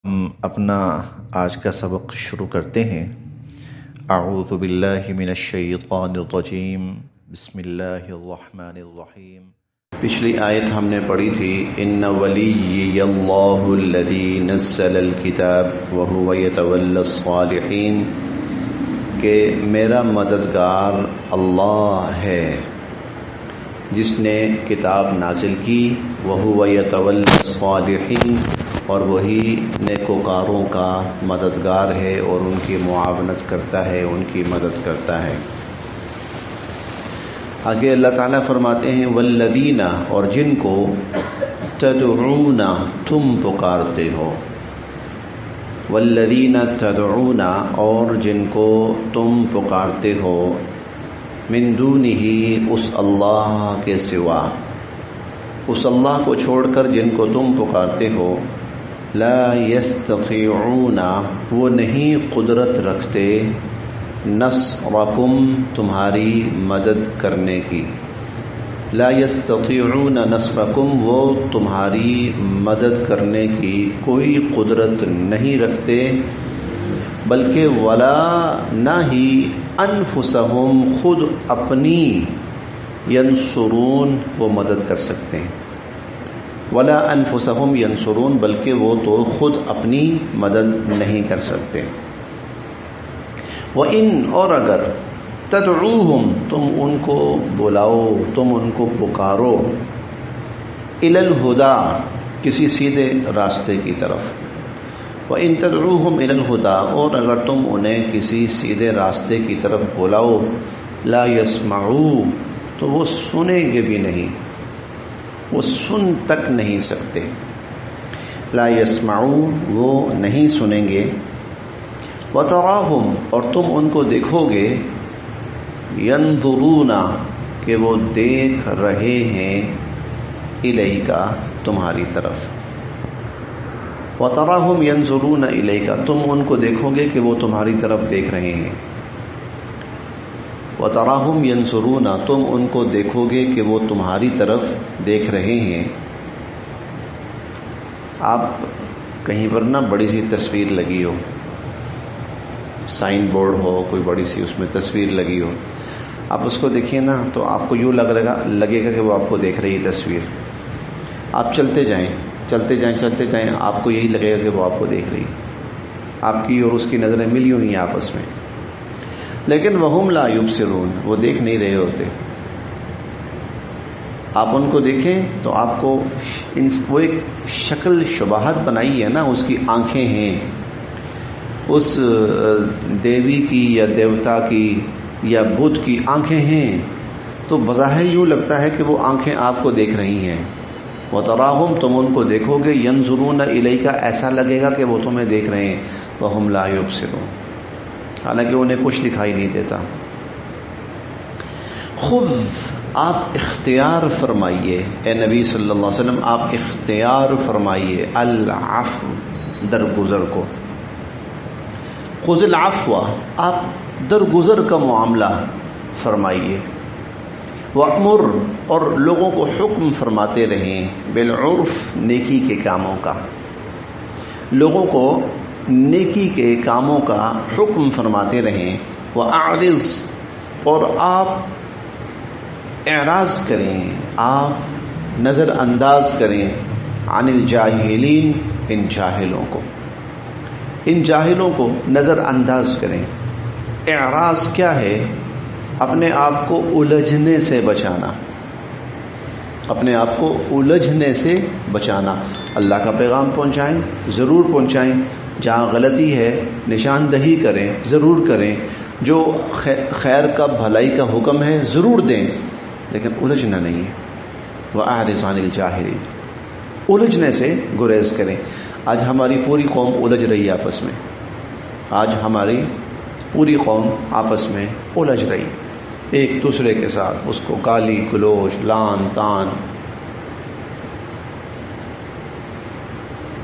ہم اپنا آج کا سبق شروع کرتے ہیں۔ اعوذ باللہ من الشیطان الرجیم، بسم اللہ الرحمن الرحیم۔ پچھلی آیت ہم نے پڑھی تھی ان ولی اللہ الذی نزل الکتاب وہو یتولی الصالحین، کہ میرا مددگار اللہ ہے جس نے کتاب نازل کی، وہو یتولی الصالحین، اور وہی نیکوکاروں کا مددگار ہے اور ان کی معاونت کرتا ہے، ان کی مدد کرتا ہے۔ آگے اللہ تعالیٰ فرماتے ہیں والذین، اور جن کو تدعون، تم پکارتے ہو، والذین تدعون، اور جن کو تم پکارتے ہو، من دونہ، اس اللہ کے سوا، اس اللہ کو چھوڑ کر جن کو تم پکارتے ہو، لا یستطیعون، وہ نہیں قدرت رکھتے، نصرکم، تمہاری مدد کرنے کی، لا یستطیعون نصرکم، وہ تمہاری مدد کرنے کی کوئی قدرت نہیں رکھتے، بلکہ ولا، نہ ہی، انفسہم، خود اپنی، ینصرون، وہ مدد کر سکتے ہیں، ولا انفسہم ینصرون، بلکہ وہ تو خود اپنی مدد نہیں کر سکتے۔ وَإِنْ، اور اگر، تدعوہم، تم ان کو بلاؤ، تم ان کو پکارو، الی الہدی، کسی سیدھے راستے کی طرف، وَإِنْ تدعوہم الی الہدی، اور اگر تم انہیں کسی سیدھے راستے کی طرف بلاؤ، لا یسمعوا، تو وہ سنیں گے بھی نہیں، وہ سن تک نہیں سکتے، لا یسمعوا، وہ نہیں سنیں گے، وتراہم، اور تم ان کو دیکھو گے، ینظرون، کہ وہ دیکھ رہے ہیں، الیک، تمہاری طرف، وتراہم ینظرون الیک، تم ان کو دیکھو گے کہ وہ تمہاری طرف دیکھ رہے ہیں، وتراہم ینظرون، تم ان کو دیکھو گے کہ وہ تمہاری طرف دیکھ رہے ہیں۔ آپ کہیں پر نا بڑی سی تصویر لگی ہو، سائن بورڈ ہو، کوئی بڑی سی اس میں تصویر لگی ہو، آپ اس کو دیکھیے نا تو آپ کو یوں لگے گا کہ وہ آپ کو دیکھ رہی ہے تصویر، آپ چلتے جائیں چلتے جائیں چلتے جائیں، آپ کو یہی لگے گا کہ وہ آپ کو دیکھ رہی ہے، آپ کی اور اس کی نظریں ملی ہوئی ہیں آپس میں، لیکن وہم لا یبصرون، وہ دیکھ نہیں رہے ہوتے۔ آپ ان کو دیکھیں تو آپ کو وہ ایک شکل شباہت بنائی ہے نا، اس کی آنکھیں ہیں، اس دیوی کی یا دیوتا کی یا بدھ کی آنکھیں ہیں، تو بظاہر یوں لگتا ہے کہ وہ آنکھیں آپ کو دیکھ رہی ہیں، وتراہم، تم ان کو دیکھو گے، ینظرون الیک، ایسا لگے گا کہ وہ تمہیں دیکھ رہے ہیں، وہم لا یبصرون، حالانکہ انہیں کچھ دکھائی نہیں دیتا۔ خذ، آپ اختیار فرمائیے، اے نبی صلی اللہ علیہ وسلم، آپ اختیار فرمائیے، العفو، درگزر کو، خذ العفو، آپ درگزر کا معاملہ فرمائیے، وأمر، اور لوگوں کو حکم فرماتے رہیں، بالعرف، نیکی کے کاموں کا، لوگوں کو نیکی کے کاموں کا حکم فرماتے رہیں، وأعرض، اور آپ اعراض کریں، آپ نظر انداز کریں، عن الجاہلین، ان جاہلوں کو، ان جاہلوں کو نظر انداز کریں۔ اعراض کیا ہے؟ اپنے آپ کو الجھنے سے بچانا، اپنے آپ کو الجھنے سے بچانا، اللہ کا پیغام پہنچائیں، ضرور پہنچائیں، جہاں غلطی ہے نشاندہی کریں، ضرور کریں، جو خیر کا بھلائی کا حکم ہے ضرور دیں، لیکن الجھنا نہیں ہے۔ وَأَعْرِضْ عَنِ الْجَاهِلِينَ، الجھنے سے گریز کریں۔ آج ہماری پوری قوم الجھ رہی ہے آپس میں، آج ہماری پوری قوم آپس میں الجھ رہی، ایک دوسرے کے ساتھ اس کو گالی گلوچ، لان تان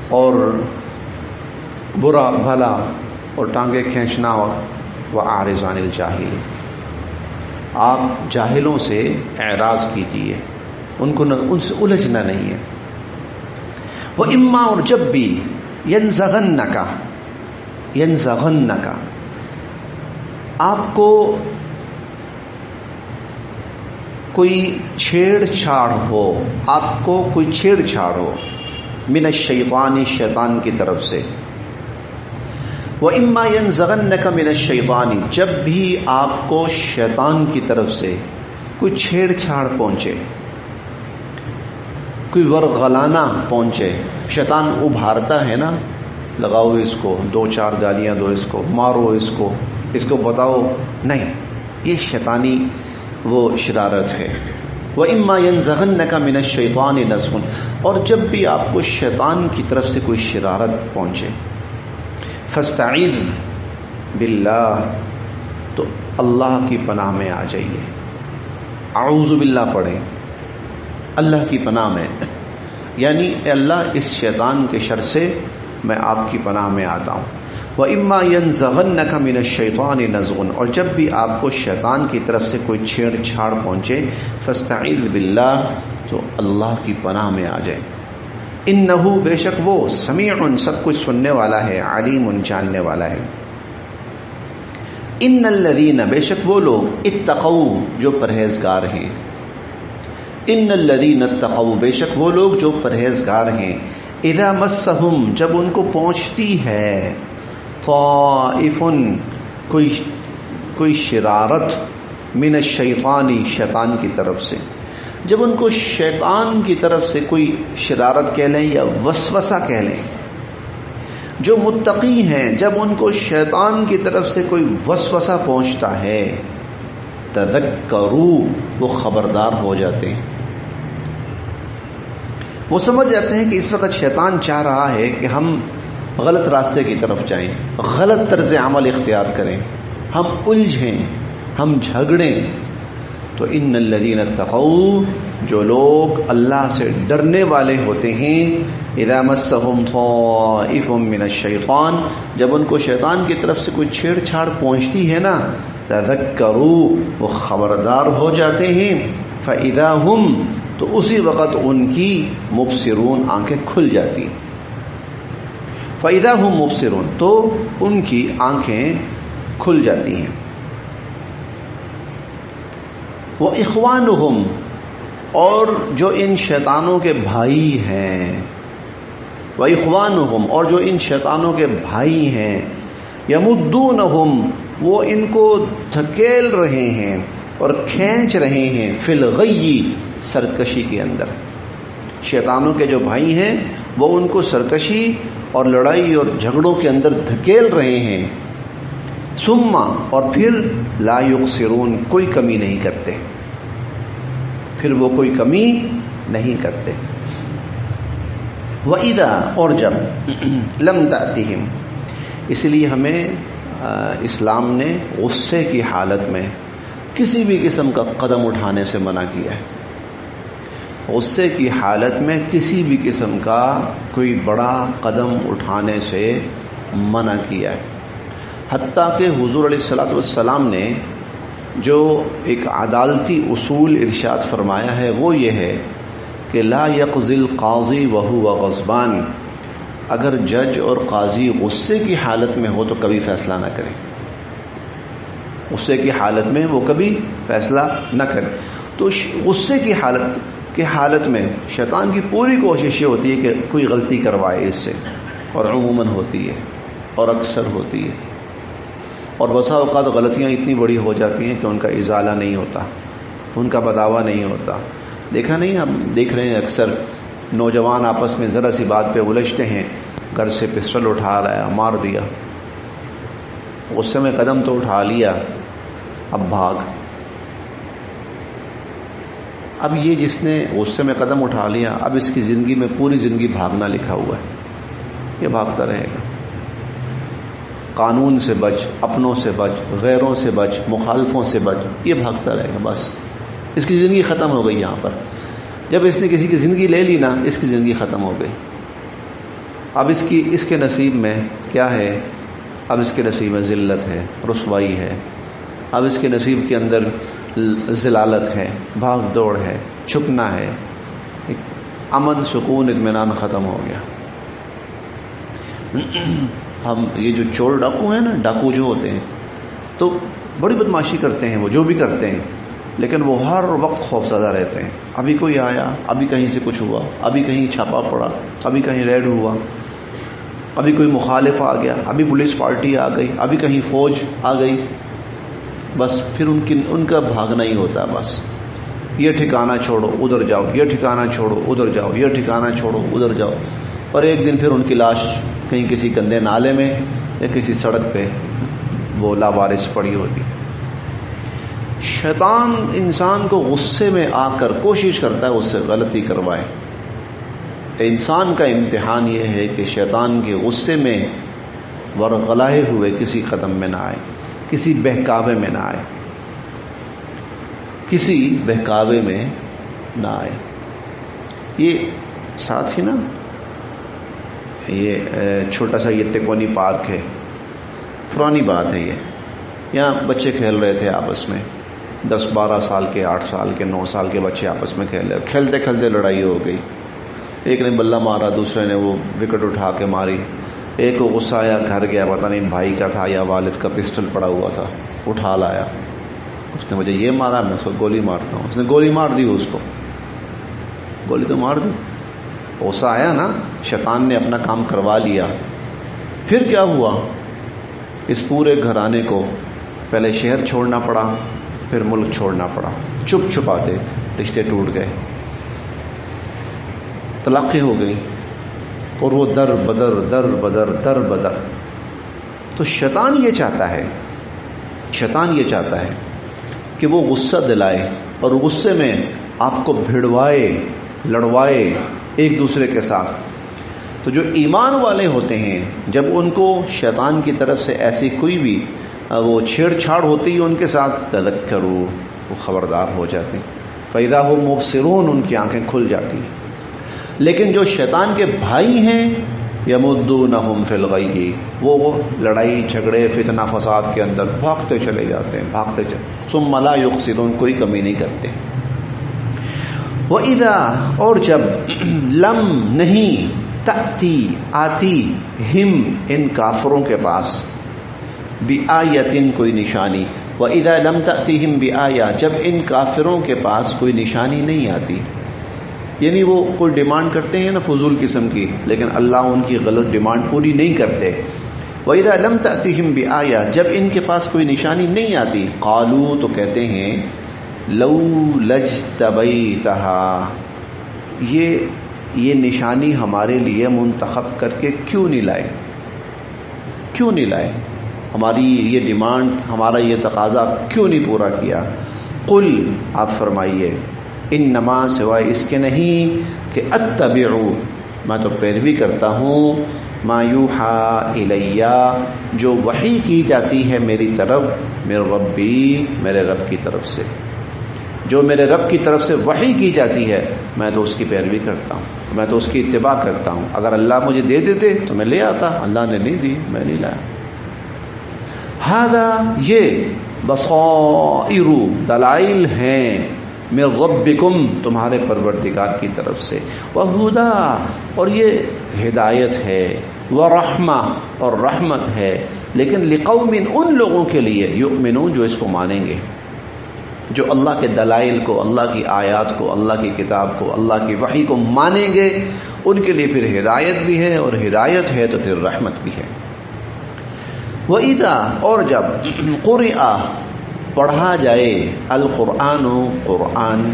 اور برا بھلا اور ٹانگیں کھینچنا، اور وَأَعْرِضْ عَنِ الْجَاهِلِينَ، آپ جاہلوں سے اعراض کیجیے، ان سے الجھنا نہیں ہے۔ وہ اما، اور جب بھی ینزغنک، آپ کو کوئی چھیڑ چھاڑ ہو، آپ کو کوئی چھیڑ چھاڑ ہو، من الشیطان، شیطان کی طرف سے، وَإِمَّا يَنزَغَنَّكَ مِنَ الشَّيْطَانِ، جب بھی آپ کو شیطان کی طرف سے کوئی چھیڑ چھاڑ پہنچے، کوئی ورغلانہ پہنچے، شیطان ابھارتا ہے نا، لگاؤ اس کو، 2-4 گالیاں دو اس کو، مارو اس کو بتاؤ، نہیں، یہ شیطانی وہ شرارت ہے۔ وَإِمَّا يَنزَغَنَّكَ مِنَ الشَّيْطَانِ نَزْغٌ، اور جب بھی آپ کو شیطان کی طرف سے کوئی شرارت پہنچے، فَاسْتَعِذْ بِاللَّهِ، تو اللہ کی پناہ میں آ جائیے، اعوذ باللہ پڑھیں، اللہ کی پناہ میں، یعنی اے اللہ اس شیطان کے شر سے میں آپ کی پناہ میں آتا ہوں۔ وَإِمَّا يَنزَغَنَّكَ مِنَ الشَّيْطَانِ نَزْغٌ، اور جب بھی آپ کو شیطان کی طرف سے کوئی چھیڑ چھاڑ پہنچے، فَاسْتَعِذْ بِاللَّهِ، تو اللہ کی پناہ میں آ جائے۔ انہ، بے شک وہ، سمیع، سب کچھ سننے والا ہے، علیم، جاننے والا ہے۔ ان الذین، بے شک وہ لوگ، اتقوا، جو پرہیزگار ہیں، ان الذین اتقوا، بے شک وہ لوگ جو پرہیزگار ہیں، اذا مسہم، جب ان کو پہنچتی ہے، طائف، کوئی شرارت، من الشیطان، شیطان کی طرف سے، جب ان کو شیطان کی طرف سے کوئی شرارت کہہ لیں یا وسوسہ کہہ لیں، جو متقی ہیں، جب ان کو شیطان کی طرف سے کوئی وسوسہ پہنچتا ہے، تذکروا، وہ خبردار ہو جاتے ہیں، وہ سمجھ جاتے ہیں کہ اس وقت شیطان چاہ رہا ہے کہ ہم غلط راستے کی طرف جائیں، غلط طرز عمل اختیار کریں، ہم الجھیں، ہم جھگڑیں، تو ان الذین اتقوا، جو لوگ اللہ سے ڈرنے والے ہوتے ہیں، اذا مسہم طائف من الشیطان، جب ان کو شیطان کی طرف سے کوئی چھیڑ چھاڑ پہنچتی ہے نا، تذکروا، وہ خبردار ہو جاتے ہیں، فاذا ہم، تو اسی وقت ان کی مبصرون، آنکھیں کھل جاتی، فاذا ہم مبصرون، تو ان کی آنکھیں کھل جاتی ہیں۔ وَإِخْوَانُهُمْ، اور جو ان شیطانوں کے بھائی ہیں، وَإِخْوَانُهُمْ، اور جو ان شیطانوں کے بھائی ہیں، يَمُدُّونَهُمْ، وہ ان کو دھکیل رہے ہیں اور کھینچ رہے ہیں، فِي الْغَيِّ، سرکشی کے اندر، شیطانوں کے جو بھائی ہیں وہ ان کو سرکشی اور لڑائی اور جھگڑوں کے اندر دھکیل رہے ہیں، ثم، اور پھر لا یقصرون، کوئی کمی نہیں کرتے، پھر وہ کوئی کمی نہیں کرتے۔ وَإِذَا، اور جب، لم تأتِهِمْ، اس لیے ہمیں اسلام نے غصے کی حالت میں کسی بھی قسم کا قدم اٹھانے سے منع کیا ہے، غصے کی حالت میں کسی بھی قسم کا کوئی بڑا قدم اٹھانے سے منع کیا ہے، حتیٰ کہ حضور علیہ الصلوۃ والسلام نے جو ایک عدالتی اصول ارشاد فرمایا ہے وہ یہ ہے کہ لا یقضی القاضی وہو غضبان، اگر جج اور قاضی غصے کی حالت میں ہو تو کبھی فیصلہ نہ کرے، غصے کی حالت میں وہ کبھی فیصلہ نہ کرے۔ تو غصے کی حالت میں شیطان کی پوری کوشش یہ ہوتی ہے کہ کوئی غلطی کروائے اس سے، اور عموماً ہوتی ہے اور اکثر ہوتی ہے، اور بسا اوقات غلطیاں اتنی بڑی ہو جاتی ہیں کہ ان کا ازالہ نہیں ہوتا، ان کا بداوا نہیں ہوتا۔ دیکھا نہیں، ہم دیکھ رہے ہیں اکثر نوجوان آپس میں ذرا سی بات پہ الجھتے ہیں، گھر سے پسٹل اٹھا لایا، مار دیا، غصے میں قدم تو اٹھا لیا، اب بھاگ۔ اب یہ جس نے غصے میں قدم اٹھا لیا، اب اس کی زندگی میں پوری زندگی بھاگنا لکھا ہوا ہے، یہ بھاگتا رہے گا، قانون سے بچ، اپنوں سے بچ، غیروں سے بچ، مخالفوں سے بچ، یہ بھاگتا رہے گا، بس اس کی زندگی ختم ہو گئی۔ یہاں پر جب اس نے کسی کی زندگی لے لی نا، اس کی زندگی ختم ہو گئی۔ اب اس کے نصیب میں کیا ہے؟ اب اس کے نصیب میں ذلت ہے، رسوائی ہے، اب اس کے نصیب کے اندر ذلالت ہے، بھاگ دوڑ ہے، چھپنا ہے، امن، سکون، اطمینان ختم ہو گیا۔ ہم یہ جو چور ڈاکو ہیں نا، ڈاکو جو ہوتے ہیں تو بڑی بدماشی کرتے ہیں، وہ جو بھی کرتے ہیں، لیکن وہ ہر وقت خوفزدہ رہتے ہیں. ابھی کوئی آیا، ابھی کہیں سے کچھ ہوا، ابھی کہیں چھاپا پڑا، ابھی کہیں ریڈ ہوا، ابھی کوئی مخالف آ گیا، ابھی پولیس پارٹی آ گئی، ابھی کہیں فوج آ گئی. بس پھر ان کا بھاگنا ہی ہوتا ہے. بس یہ ٹھکانہ چھوڑو ادھر جاؤ، یہ ٹھکانہ چھوڑو ادھر جاؤ، یہ ٹھکانہ چھوڑو ادھر جاؤ. اور ایک دن پھر ان کی لاش کہیں کسی گندے نالے میں یا کسی سڑک پہ وہ لاوارث پڑی ہوتی. شیطان انسان کو غصے میں آ کر کوشش کرتا ہے اس سے غلطی کروائے. انسان کا امتحان یہ ہے کہ شیطان کے غصے میں ورغلائے ہوئے کسی قدم میں نہ آئے، کسی بہکاوے میں نہ آئے، کسی بہکاوے میں نہ آئے. یہ ساتھ ہی نا یہ چھوٹا سا یہ تکونی پارک ہے، پرانی بات ہے. یہاں بچے کھیل رہے تھے آپس میں، 10-12 سال کے، 8 سال کے، 9 سال کے بچے آپس میں کھیل رہے. کھیلتے کھیلتے لڑائی ہو گئی. ایک نے بلہ مارا، دوسرے نے وہ وکٹ اٹھا کے ماری. ایک کو غصہ آیا، گھر گیا، پتہ نہیں بھائی کا تھا یا والد کا پسٹل پڑا ہوا تھا، اٹھا لایا. اس نے مجھے یہ مارا، میں اس کو گولی مارتا ہوں. اس نے گولی مار دی، اس کو گولی تو مار دی. غصہ آیا نا، شیطان نے اپنا کام کروا لیا. پھر کیا ہوا؟ اس پورے گھرانے کو پہلے شہر چھوڑنا پڑا، پھر ملک چھوڑنا پڑا. چھپ چھپاتے رشتے ٹوٹ گئے، طلاقیں ہو گئی، اور وہ در بدر در بدر در بدر. تو شیطان یہ چاہتا ہے کہ وہ غصہ دلائے اور غصے میں آپ کو بھڑوائے، لڑوائے ایک دوسرے کے ساتھ. تو جو ایمان والے ہوتے ہیں، جب ان کو شیطان کی طرف سے ایسی کوئی بھی وہ چھیڑ چھاڑ ہوتی ہے ان کے ساتھ، تذکروا، وہ خبردار ہو جاتے ہیں. فَإِذَا هُمْ مُبْصِرُونَ، ان کی آنکھیں کھل جاتی ہیں. لیکن جو شیطان کے بھائی ہیں، یمدونہم فی الغی، وہ لڑائی جھگڑے فتنہ فساد کے اندر بھاگتے چلے جاتے ہیں، بھاگتے چلے. ثم لا یقصرون، کوئی کمی نہیں کرتے. وَإِذَا، اور جب، لم نہیں، تأتی آتی، ہم ان کافروں کے پاس، بِآیَةٍ کوئی نشانی. وَإِذَا لَمْ تَأْتِهِمْ بِآیَةٍ، جب ان کافروں کے پاس کوئی نشانی نہیں آتی. یعنی وہ کوئی ڈیمانڈ کرتے ہیں نا فضول قسم کی، لیکن اللہ ان کی غلط ڈیمانڈ پوری نہیں کرتے. وَإِذَا لَمْ تَأْتِهِمْ بِآیَةٍ، جب ان کے پاس کوئی نشانی نہیں آتی، قالوا، تو کہتے ہیں، لو لجتبیتہا، یہ نشانی ہمارے لیے منتخب کر کے کیوں نہیں لائے، کیوں نہیں لائے، ہماری یہ ڈیمانڈ، ہمارا یہ تقاضا کیوں نہیں پورا کیا. قل، آپ فرمائیے، انما، سوائے اس کے نہیں کہ اتبع، میں تو پیروی کرتا ہوں، ما یوحی الیہ، جو وحی کی جاتی ہے میری طرف، من ربی، میرے رب کی طرف سے، جو میرے رب کی طرف سے وحی کی جاتی ہے میں تو اس کی پیروی کرتا ہوں، میں تو اس کی اتباع کرتا ہوں. اگر اللہ مجھے دے دیتے تو میں لے آتا، اللہ نے نہیں دی، میں نہیں لایا. ھذا، یہ، بصائر، دلائل ہیں، من ربکم، تمہارے پروردگار کی طرف سے، وہدا، اور یہ ہدایت ہے، ورحمہ، اور رحمت ہے، لیکن لقوم، ان لوگوں کے لیے، یؤمنون، جو اس کو مانیں گے، جو اللہ کے دلائل کو، اللہ کی آیات کو، اللہ کی کتاب کو، اللہ کی وحی کو مانیں گے، ان کے لیے پھر ہدایت بھی ہے، اور ہدایت ہے تو پھر رحمت بھی ہے. وَإِذَا، اور جب، قُرِئَ، پڑھا جائے، القرآن، قرآن،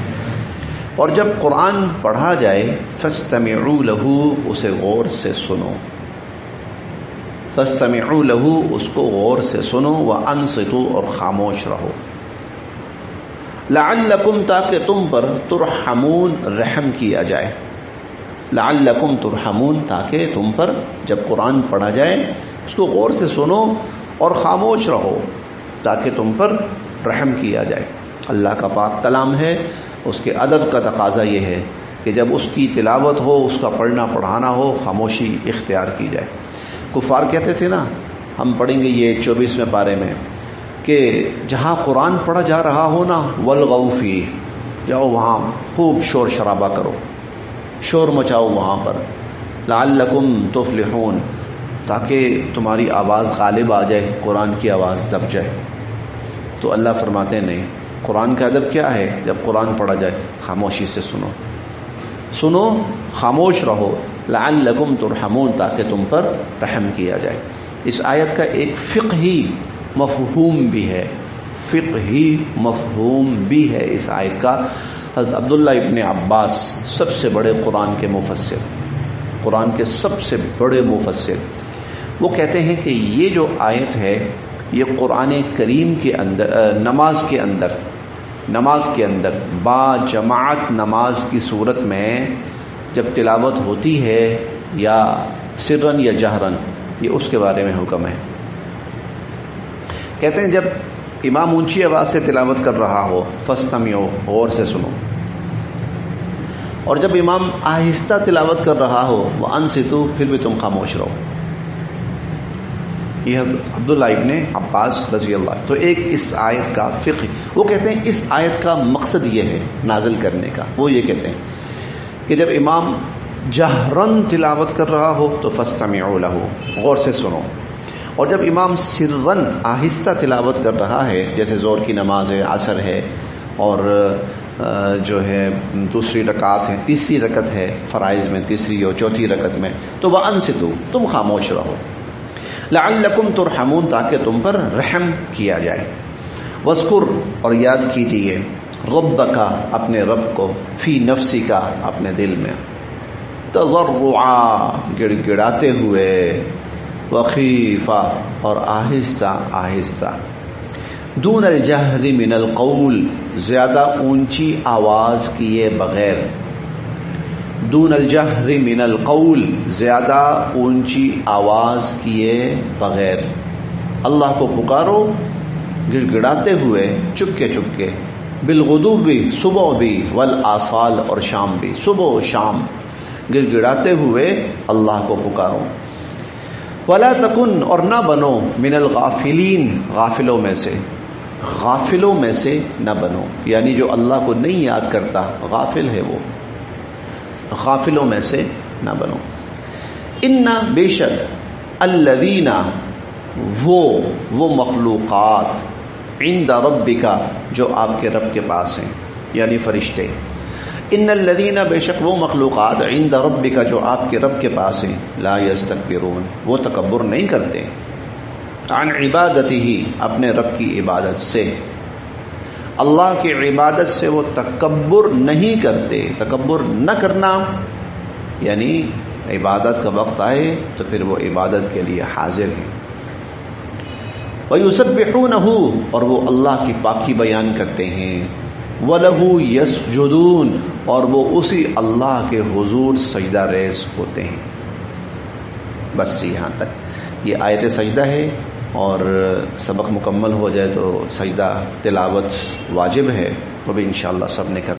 اور جب قرآن پڑھا جائے، فَاسْتَمِعُوا لَهُ، اسے غور سے سنو، فَاسْتَمِعُوا لَهُ، اس کو غور سے سنو، وَأَنصِتُوا، اور خاموش رہو، لعلکم، تاکہ تم پر، ترحمون، رحم کیا جائے، لعلکم ترحمون، تاکہ تم پر جب قرآن پڑھا جائے اس کو غور سے سنو اور خاموش رہو تاکہ تم پر رحم کیا جائے. اللہ کا پاک کلام ہے، اس کے ادب کا تقاضا یہ ہے کہ جب اس کی تلاوت ہو، اس کا پڑھنا پڑھانا ہو، خاموشی اختیار کی جائے. کفار کہتے تھے نا، ہم پڑھیں گے یہ 24ویں پارے میں، کہ جہاں قرآن پڑھا جا رہا ہو نا، والغوا فیہ، جاؤ وہاں خوب شور شرابہ کرو، شور مچاؤ وہاں پر، لعلکم تفلحون، تاکہ تمہاری آواز غالب آ جائے، قرآن کی آواز دب جائے۔ تو اللہ فرماتے ہیں نہیں، قرآن کا ادب کیا ہے؟ جب قرآن پڑھا جائے خاموشی سے سنو، خاموش رہو، لعلکم ترحمون، تاکہ تم پر رحم کیا جائے۔ اس آیت کا ایک فقہی مفہوم بھی ہے اس آیت کا۔ حضرت عبداللہ ابن عباس سب سے بڑے قرآن کے سب سے بڑے مفسر، وہ کہتے ہیں کہ یہ جو آیت ہے یہ قرآن کریم کے اندر نماز کے اندر با جماعت نماز کی صورت میں جب تلاوت ہوتی ہے، یا سرن یا جہرن، یہ اس کے بارے میں حکم ہے۔ کہتے ہیں جب امام اونچی آواز سے تلاوت کر رہا ہو فاستمعوا، غور سے سنو، اور جب امام آہستہ تلاوت کر رہا ہو وانصتوا، پھر بھی تم خاموش رہو۔ یہ عبداللہ ابن عباس رضی اللہ۔ تو ایک اس آیت کا فقہ، وہ کہتے ہیں اس آیت کا مقصد یہ ہے نازل کرنے کا، وہ یہ کہتے ہیں کہ جب امام جہرن تلاوت کر رہا ہو تو فاستمعوا لہ، غور سے سنو، اور جب امام سرن آہستہ تلاوت کر رہا ہے، جیسے زور کی نماز ہے، عصر ہے، اور جو ہے دوسری رکعت ہے، تیسری رکعت ہے فرائض میں، تیسری اور چوتھی رکعت میں، تو وانصتوا، تم خاموش رہو، لعلکم ترحمون، تاکہ تم پر رحم کیا جائے۔ وذکر، اور یاد کیجیے، ربک، اپنے رب کو، فی نفسک، اپنے دل میں، تضرعا، گڑ گڑاتے ہوئے، وخیفہ، اور آہستہ آہستہ، دون الجہر من القول، زیادہ اونچی آواز کیے بغیر، دون الجہر من القول، زیادہ اونچی آواز کیے بغیر، اللہ کو پکارو گڑ گڑاتے ہوئے، چپ کے، بالغدو بھی، صبح بھی، والآصال، اور شام بھی، صبح و شام گڑ گڑاتے ہوئے اللہ کو پکارو۔ ولا تکن، اور نہ بنو، من الغافلین، غافلوں میں سے نہ بنو، یعنی جو اللہ کو نہیں یاد کرتا غافل ہے، وہ غافلوں میں سے نہ بنو۔ ان، بے شک، الذین، وہ مخلوقات، عند ربک، جو آپ کے رب کے پاس ہیں، یعنی فرشتے، ان الذین، بے شک وہ مخلوقات، عند ربک، جو آپ کے رب کے پاس ہیں، لا یستکبرون، وہ تکبر نہیں کرتے، عن عبادتہ، اپنے رب کی عبادت سے، اللہ کی عبادت سے وہ تکبر نہیں کرتے۔ تکبر نہ کرنا یعنی عبادت کا وقت آئے تو پھر وہ عبادت کے لیے حاضر ہیں۔ وَيُسَبِّحُونَهُ، اور وہ اللہ کی پاکی بیان کرتے ہیں، وَلَهُ يَسْجُدُونَ، اور وہ اسی اللہ کے حضور سجدہ ریز ہوتے ہیں۔ بس یہاں تک یہ آیت سجدہ ہے، اور سبق مکمل ہو جائے تو سجدہ تلاوت واجب ہے، وہ بھی انشاءاللہ سب نے کر